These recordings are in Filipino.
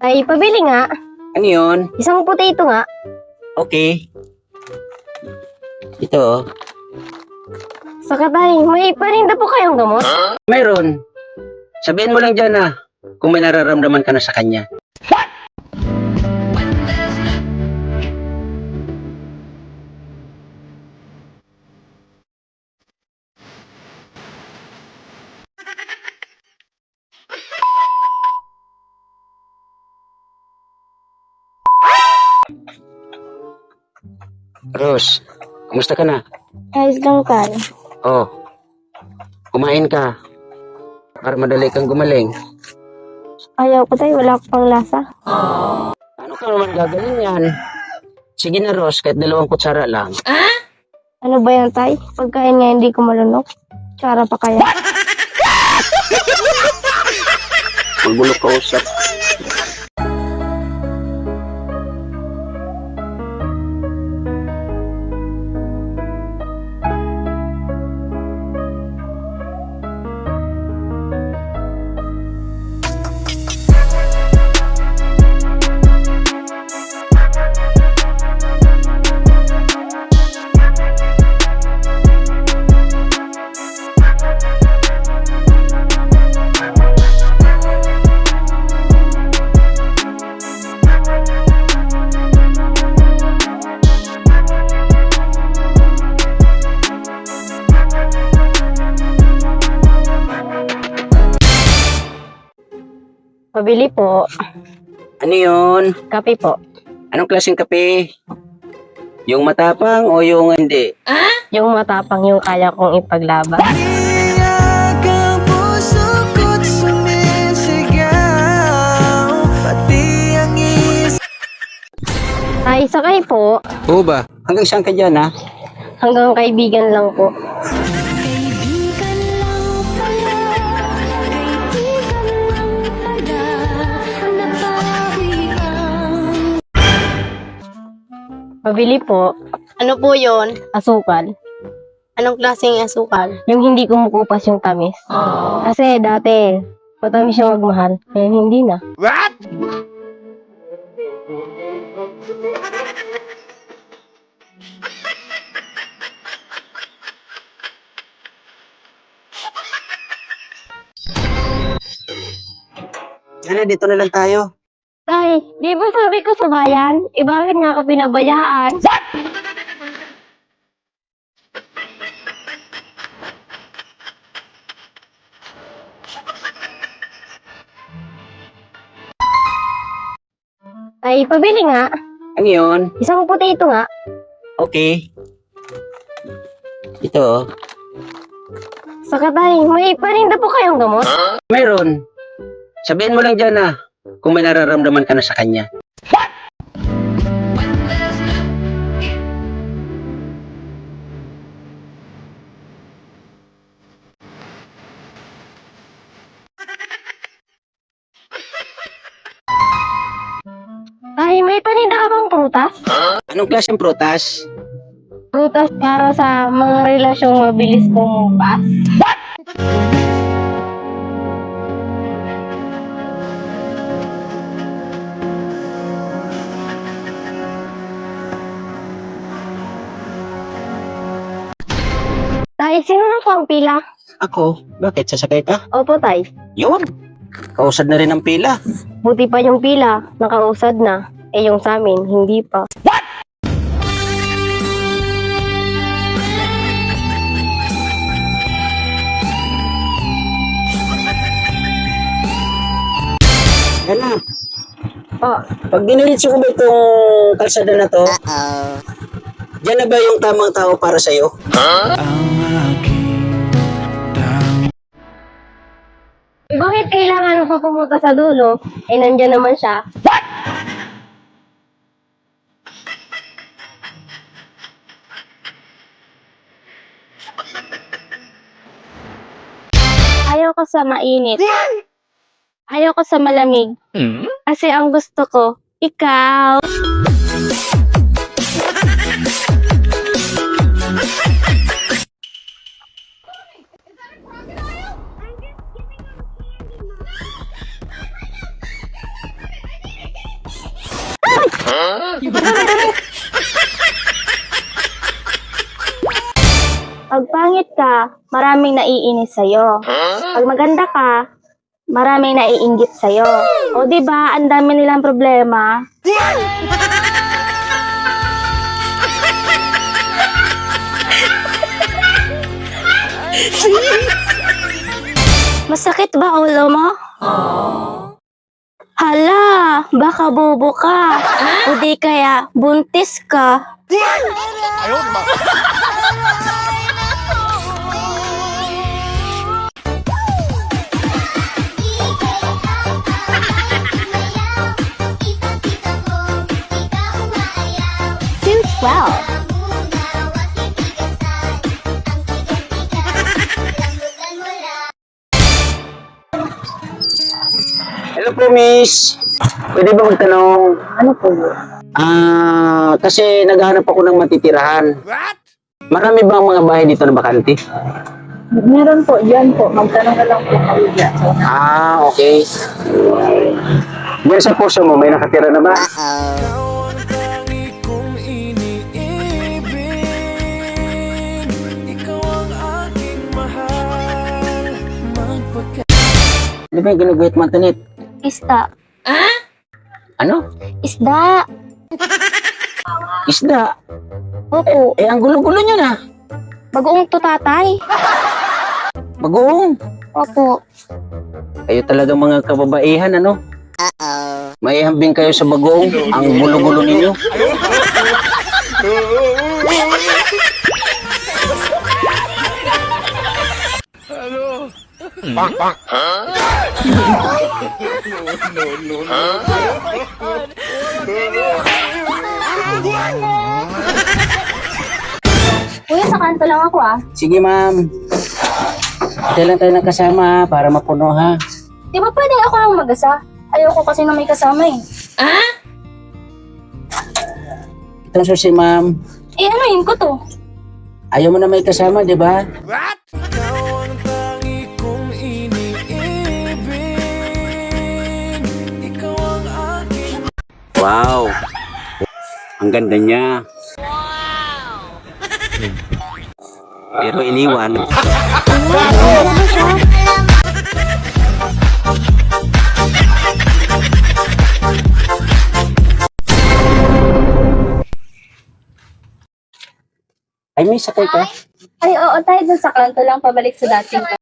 Ay, pabili nga. Ano yun? Isang potato nga. Okay. Ito, oh. Saka tay, may parinda po kayong gamot? Mayroon. Sabihin mo lang dyan kung may nararamdaman ka na sa kanya. Rose, kumusta ka na? Ayos lang tay. Oh, kumain ka. Para madali kang gumaling. Ayaw ko tay, wala ko pang lasa. Ano ka naman gagaling yan? Sige na Rose, kahit 2 kutsara lang. Ano ba yan tay? Pagkain nga hindi ko malunok. Tsara pa kaya. Magulo ka usap. Pabili po. Ano yun? Kape po. Anong klaseng kape? Yung matapang o yung hindi? Yung matapang yung kaya kong ipaglaban. Ay, sakay po. Oo ba? Hanggang saan ka dyan Hanggang kaibigan lang po. Pabili po. Ano po yon? Asukal. Anong klaseng asukal? Yung hindi kumukupas yung tamis. Kasi dati, matamis siya magmahal. Kaya hindi na. Ano, dito na lang tayo. Tay, di ba sabi ko sa bayan? Bakit nga ako pinabayaan? Tay, pabili nga. Ano yun? Isang potato nga. Okay. Ito, oh. Saka tay, may parinda po kayong gamot? Mayroon. Sabihin mo lang dyan kung may nararamdaman ka na sa kanya. Tay, may parinda ka bang prutas? Anong klaseng prutas? Prutas para sa mga relasyong mabilis bumukas. Tay, sino na po ang pila? Ako? Bakit? Sasakay ka? Opo, tay. Yun. Kausad na rin ang pila. Buti pa yung pila, nakausad na. Eh yung sa amin, hindi pa. Yan na. Oh, Pag diniritso ko ba itong kalsada na to, dyan na ba yung tamang tao para sa'yo? bakit kailangan ko pumunta sa dulo? Eh, nandyan naman siya. Ayaw ko sa mainit. Ayaw ko sa malamig. Kasi ang gusto ko, ikaw. Pag pangit ka, maraming naiinis sa'yo. Pag maganda ka, maraming naiinggit sa'yo. O di ba, ang dami nilang problema. Masakit ba ulo mo? Hala, baka bobo ka. O di kaya buntis ka. Since 12. Hello po, miss. Pwede ba magtanong? Ano po yun? Kasi naghahanap ako ng matitirahan. Marami bang mga bahay dito na bakante? Meron po, yan po. Magtanong na lang po kayo dyan. Okay. Diyan sa puso mo, may nakatira na ba? Ano ba yung ginuguhit mo, Antoinette? Isda. Ano? Isda. Isda? Opo. Ang gulo-gulo niyo na. Bagoong to, tatay. Bagoong. Opo. Kayo talaga mga kababaihan, ano? May hambing kayo sa bagoong. Ang gulo-gulo ninyo. Kuya, sa kanto lang ako Sige, ma'am. Kailan tayo nakasama para mapuno, ha? Di ba pwede ako lang mag-asa? Ayoko kasi na may kasama eh. Itong susi, ma'am. Ano yun ko to? Ayaw mo na may kasama, di ba? Wow! Ang ganda niya. Pero iniwan. Ay, may sakay ka? Ay, oo, tayo dun sa kanto lang pabalik sa dating ka.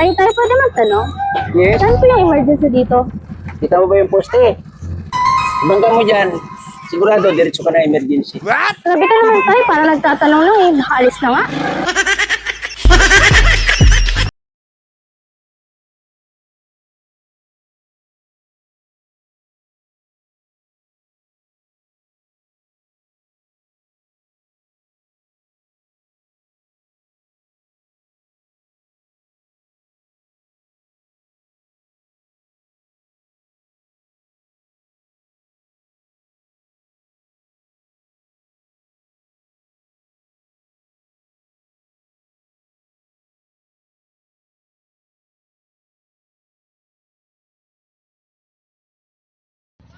Tayo pwede magtanong? Yes. Saan po yung emergency dito? Kita mo ba yung poste? Bangga mo dyan. Sigurado, diretso ka na emergency. Grabe ka naman tayo, para nagtatanong lang eh. Nakaalis na nga.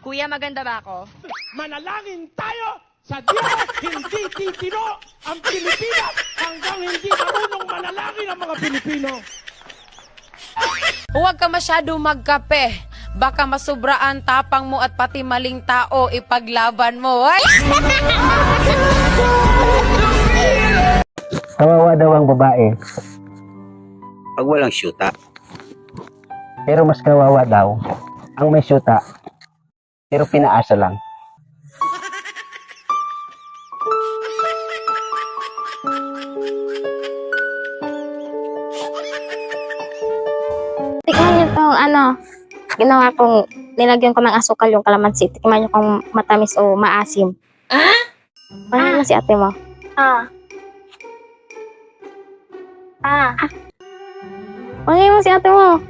Kuya, maganda ba ako? Manalangin tayo sa Diyos, hindi titino ang Pilipinas hanggang hindi marunong manalangin ang mga Pilipino. Huwag ka masyadong magkape. Baka masubraan tapang mo at pati maling tao ipaglaban mo. Ay! Kawawa daw ang babae. Pag walang syuta. Pero mas kawawa daw ang may syuta. Pero pinaasa lang. Tingnan ginawa kong, nilagyan ko ng asukal yung kalamansi. Tikman nyo kung matamis o maasim. Paano mo si ate mo? Paano mo si ate mo?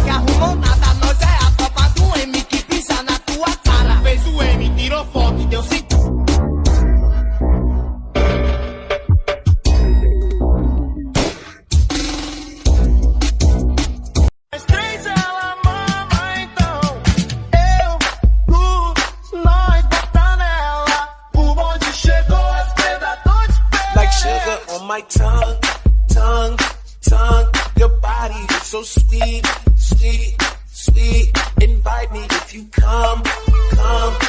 Que arrumou nada, nós é a tropa do M que pisa na tua cara. Fez o M, tirou foto e deu cinco. As três ela mama, então nós bota nela. O bonde chegou, as predadores pegam. Like sugar on my tongue, tongue, tongue. Your body is so sweet, sweet, sweet. Invite me if you come, come.